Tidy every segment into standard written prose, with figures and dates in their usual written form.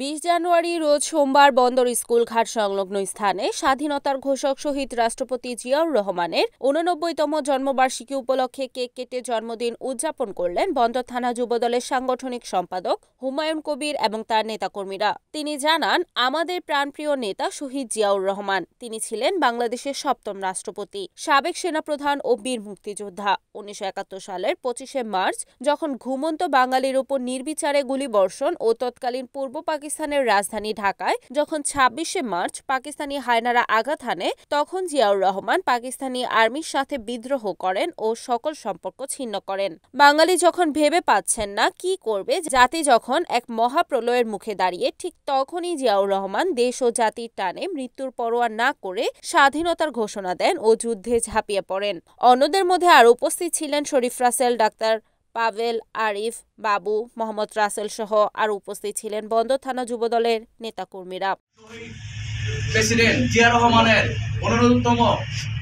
20 জানুয়ারি রোজ সোমবার বন্দর স্কুলঘাট সংলগ্ন স্থানে স্বাধীনতার ঘোষক শহীদ রাষ্ট্রপতি জিয়াউর রহমানের 89তম জন্মবার্ষিকী উপলক্ষে কেক কেটে জন্মদিন উদযাপন করলেন বন্দর থানা যুবদলের সাংগঠনিক সম্পাদক হুমায়ুন কবির এবং তার নেতাকর্মীরা। তিনি জানান, আমাদের প্রাণপ্রিয় নেতা শহীদ জিয়াউর রহমান। তিনি ছিলেন বাংলাদেশের 7ম রাষ্ট্রপতি, সাবেক সেনাপ্রধান ও বীর মুক্তিযোদ্ধা। 1971 সালের 25শে মার্চ যখন ঘুমন্ত বাঙালির উপর নির্বিচারে গুলিবর্ষণ ও তৎকালীন পূর্ব পাকিস্তানের রাজধানী ঢাকায় যখন 26শে মার্চ পাকিস্তানি হায়নারা আঘাত হানে, তখন জিয়াউর রহমান পাকিস্তানি আর্মির সাথে বিদ্রোহ করেন ও সকল সম্পর্ক ছিন্ন করেন। বাঙালি যখন ভেবে পাচ্ছেন না কি করবে, জাতি যখন এক মহাপ্রলয়ের মুখে দাঁড়িয়ে, ঠিক তখনই জিয়াউর রহমান দেশ ও জাতির টানে মৃত্যুর পরোয়া না করে স্বাধীনতার ঘোষণা দেন ও যুদ্ধে ঝাঁপিয়ে পড়েন। অন্যদের মধ্যে আর উপস্থিত ছিলেন শরীফ রাসেল, ডাক্তার পাভেল, আরিফ, বাবু, মোহাম্মদ রাসেল সহ আর উপস্থিত ছিলেন বন্দর থানা যুবদলের নেতাকর্মীরা। প্রেসিডেন্ট জিয়া রহমানের 89তম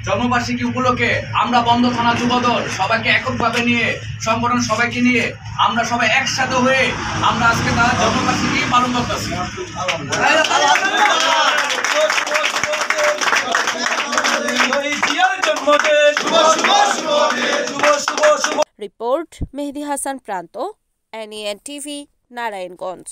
জন্মবার্ষিকী উপলক্ষে আমরা বন্দর থানা যুবদল সবাইকে এককভাবে নিয়ে সংগঠন সবাইকে নিয়ে আমরা সবাই একসাথে হয়ে আমরা আজকে তার জন্মবার্ষিকী পালন করতেছি। রিপোর্ট মেহেদি হাসান প্রান্ত, NEN TV, নারায়ণগঞ্জ।